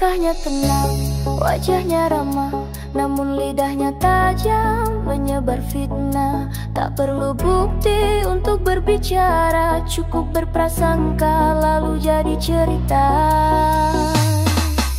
Langkahnya tenang, wajahnya ramah, namun lidahnya tajam, menyebar fitnah. Tak perlu bukti untuk berbicara, cukup berprasangka lalu jadi cerita.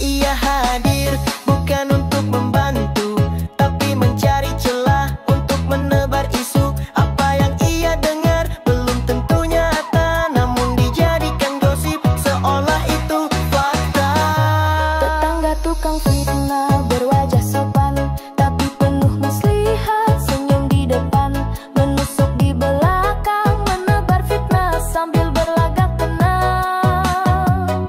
Ia hadir bukan untuk membantu, tapi mencari celah untuk menebar isu. Apa yang ia dengar belum tentu nyata, namun dijadikan gosip seolah itu fakta. Tetangga tukang fitnah berwajah sopan, tapi penuh muslihat, senyum di depan, menusuk di belakang, menebar fitnah sambil berlagak tenang.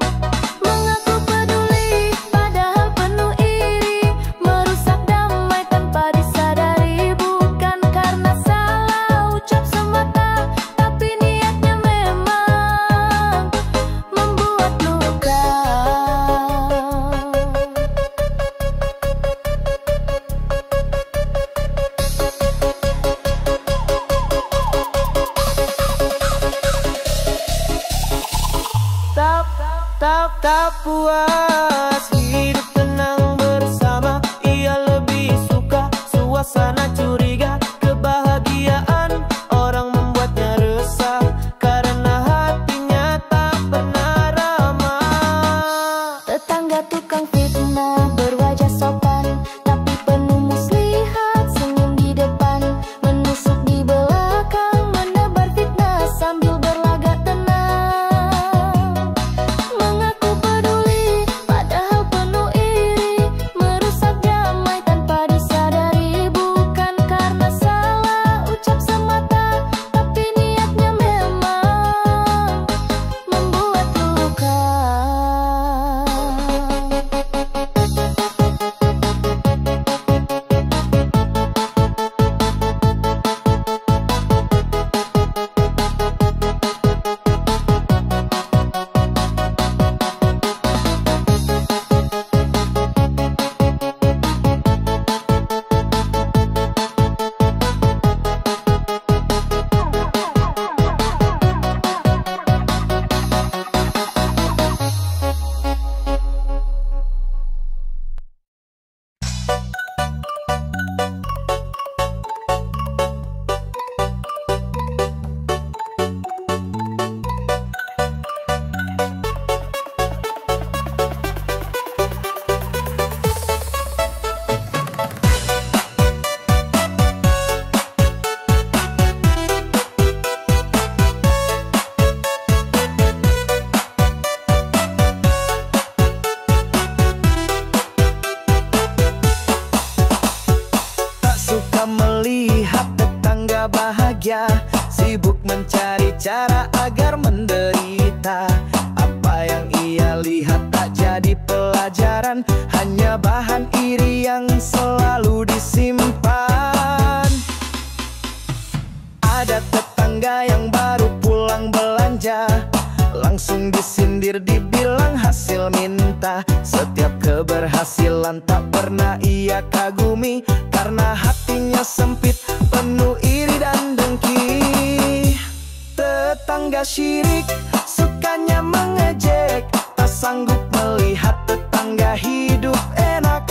Mengaku peduli padahal penuh iri, merusak damai tanpa disadari. Bukan karena salah ucap semata, tapi niatnya memang membuat luka. Tak puas hidup tenang bersama, ia lebih suka suasana curiga. Kebahagiaan orang membuatnya resah, karena hatinya tak pernah ramah. Tetangga tukang fitnah berwajah sopan, tapi penuh muslihat, senyum di depan, menusuk di belakang, menebar fitnah sambil berlagak tenang. Mengaku peduli padahal penuh iri, merusak damai tanpa disadari. Bukan karena salah ucap semata, tapi niatnya memang membuat luka. Tak suka melihat tetangga bahagia, sibuk mencari cara agar menderita. Apa yang ia lihat tak jadi pelajaran, hanya bahan iri yang selalu disimpan. Ada tetangga yang baru pulang belanja, langsung disindir dibilang hasil minta. Setiap keberhasilan tak pernah ia kagumi, karena hatinya sempit, penuh iri dan dengki. Tetangga syirik sukanya mengejek, tak sanggup melihat tetangga hidup enak.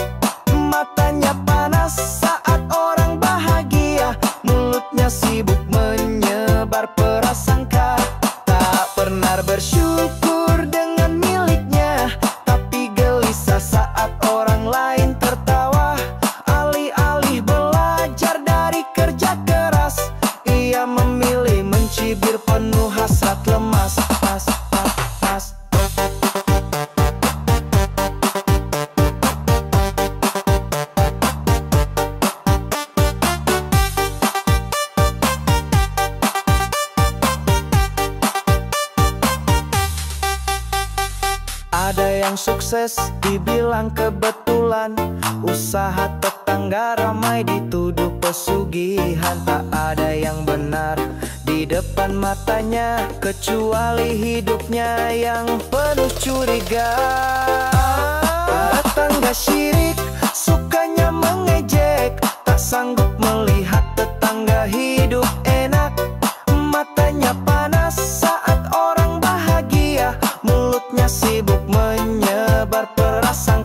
Matanya panas saat orang bahagia, mulutnya sibuk menyebar prasangka. Tak pernah bersyukur dengan miliknya, tapi gelisah saat orang lain tertawa. Alih-alih belajar dari kerja keras, ia memilih mencibir penuh hasrat lemas. Ada yang sukses dibilang kebetulan, usaha tetangga ramai dituduh pesugihan. Tak ada yang benar di depan matanya, kecuali hidupnya yang penuh curiga. Tetangga syirik sukanya mengejek, tak sanggup melihat tetangga hidup enak. Matanya panas saat orang bahagia, mulutnya sibuk menyebar prasangka.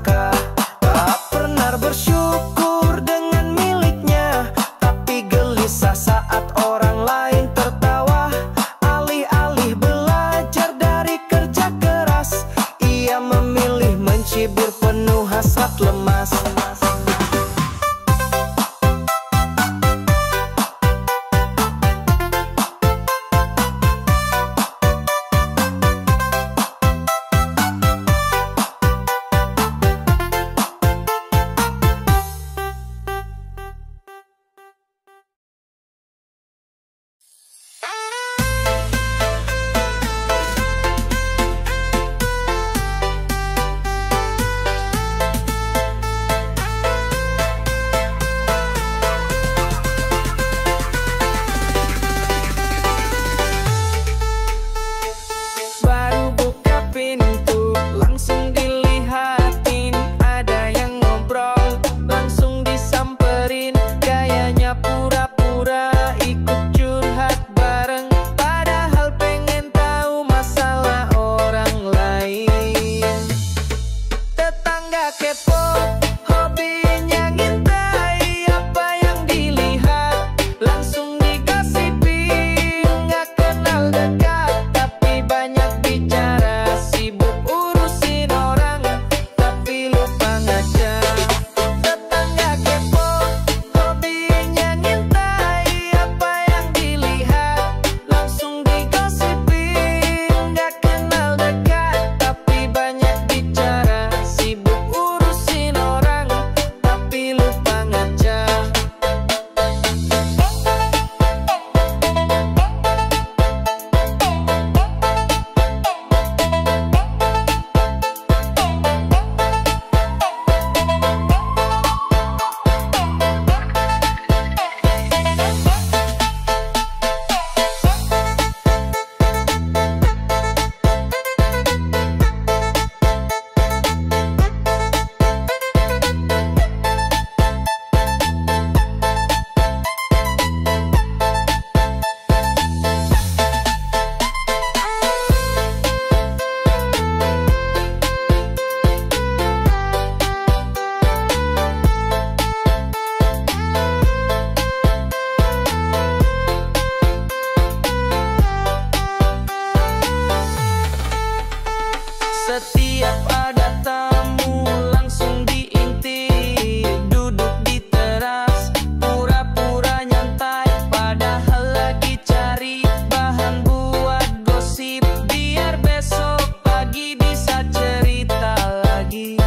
Setiap ada tamu langsung diintip, duduk di teras pura-pura nyantai, padahal lagi cari bahan buat gosip, biar besok pagi bisa cerita lagi.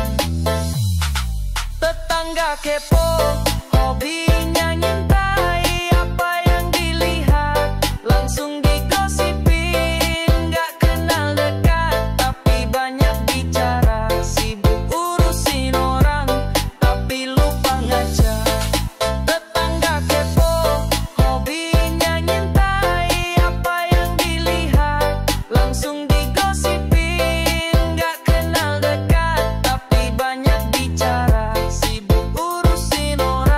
Tetangga kepo, hobinya ngintai apa yang dilihat, langsung digosipin. Gak kenal dekat tapi banyak bicara, sibuk urusin orang tapi lupa ngaca. Tetangga kepo, hobinya ngintai apa yang dilihat, langsung digosipin. Gak kenal dekat tapi banyak bicara, sibuk urusin orang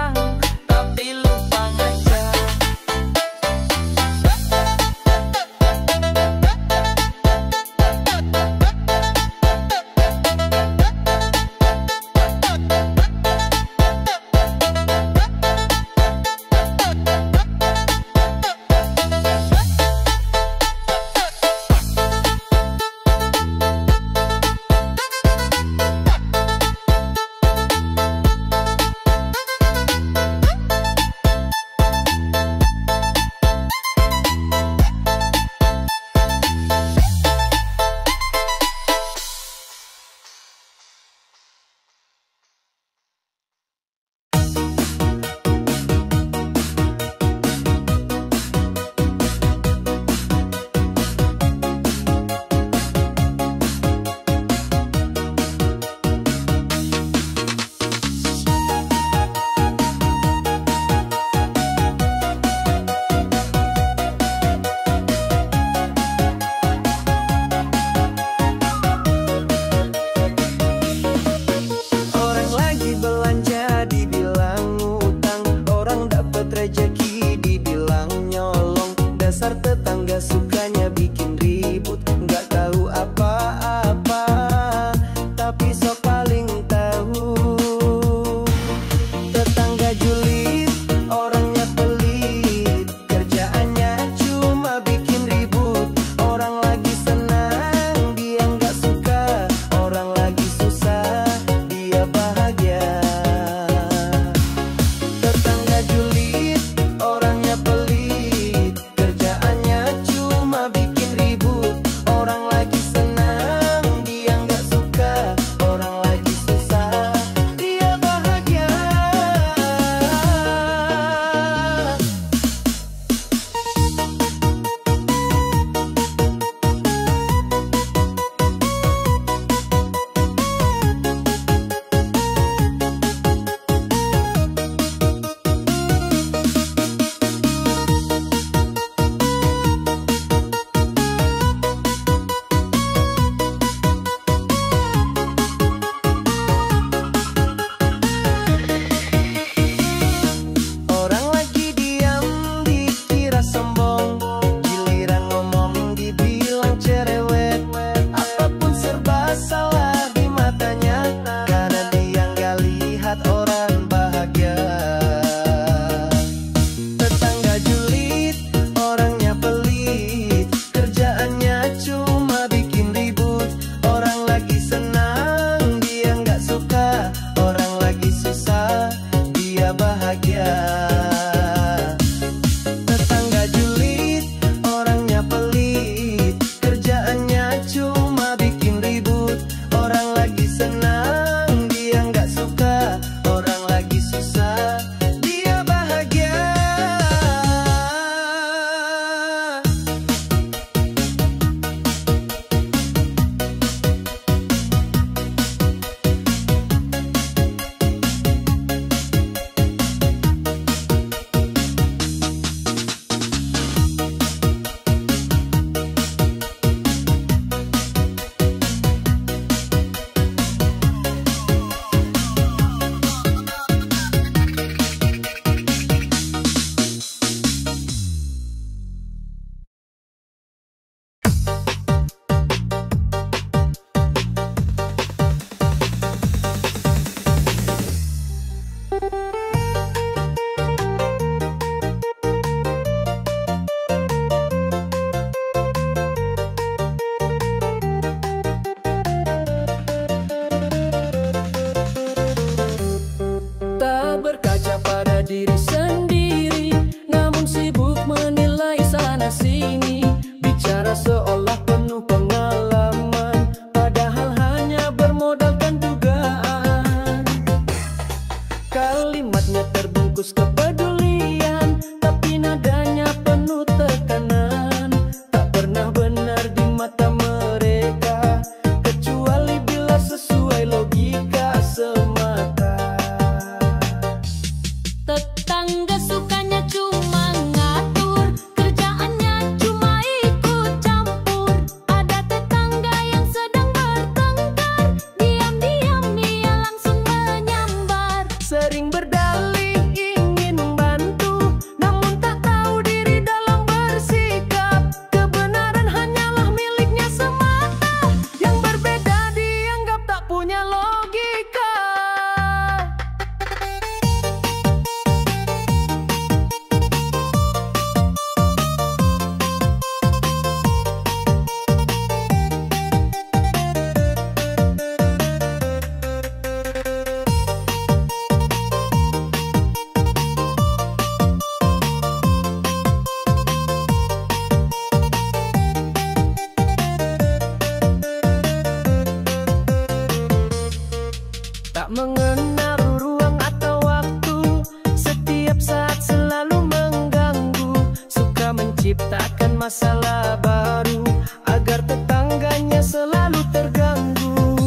mengenal ruang atau waktu. Setiap saat selalu mengganggu, suka menciptakan masalah baru agar tetangganya selalu terganggu.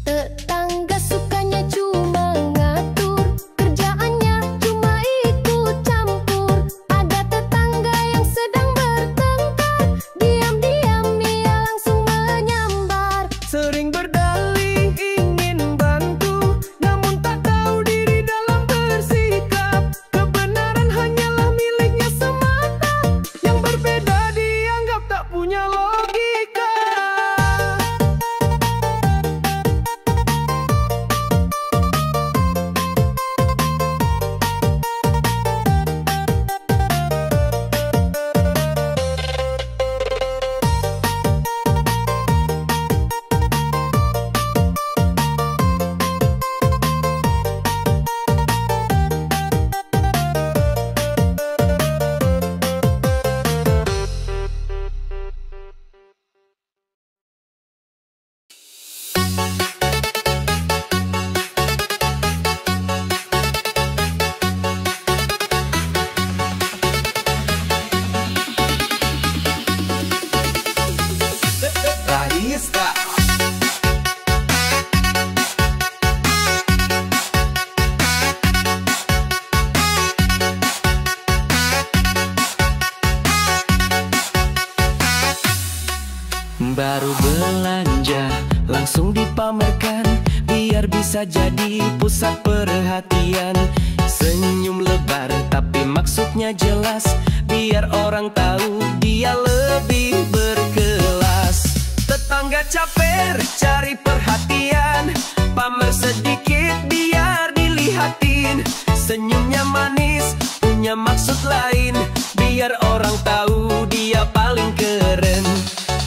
Tetangga sukanya cuma ngatur, kerjaannya cuma ikut campur. Ada tetangga yang sedang bertengkar, diam-diam dia langsung menyambar. Sering berdalih ingin bantu, namun tak tahu diri dalam bersikap. Kebenaran hanyalah miliknya semata, yang berbeda dianggap tak punya logika. Raiska. Baru belanja langsung dipamerkan, biar bisa jadi pusat perhatian. Senyum lebar tapi maksudnya jelas, biar orang tahu dia lebih berkelas. Tetangga caper cari perhatian, pamer sedikit biar dilihatin. Senyumnya manis punya maksud lain, biar orang tahu dia paling keren.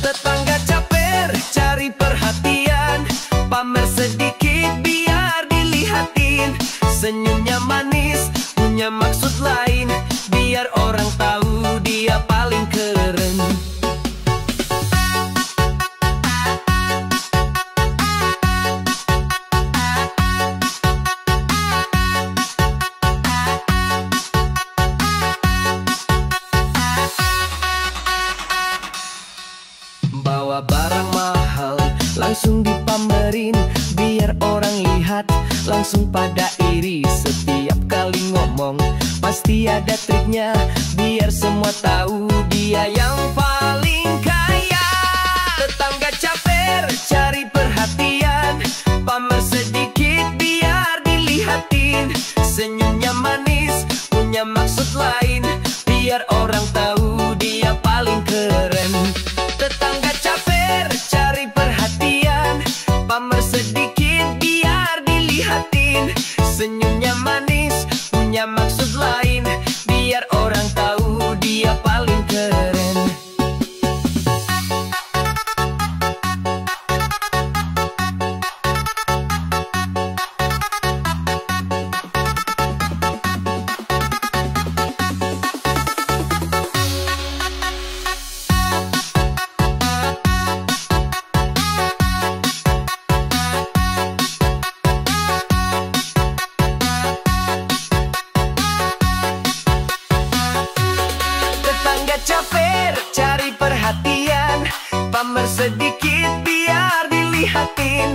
Tetangga caper cari perhatian, pamer sedikit biar dilihatin. Senyumnya manis punya maksud lain, biar orang tahu dia paling keren. Bawa barang mahal langsung dipamerin, biar orang lihat langsung pada iri. Setiap kali ngomong pasti ada triknya, biar semua tahu dia yang paling kaya. Tetangga caper cari perhatian, pamer sedikit biar dilihatin. Senyumnya manis punya maksud lain, biar orang tahu dia paling keren. Tetangga caper cari perhatian, pamer sedikit biar dilihatin. Senyumnya manis punya maksud lain, biar orang tahu dia paling keren. Caper cari perhatian, pamer sedikit biar dilihatin.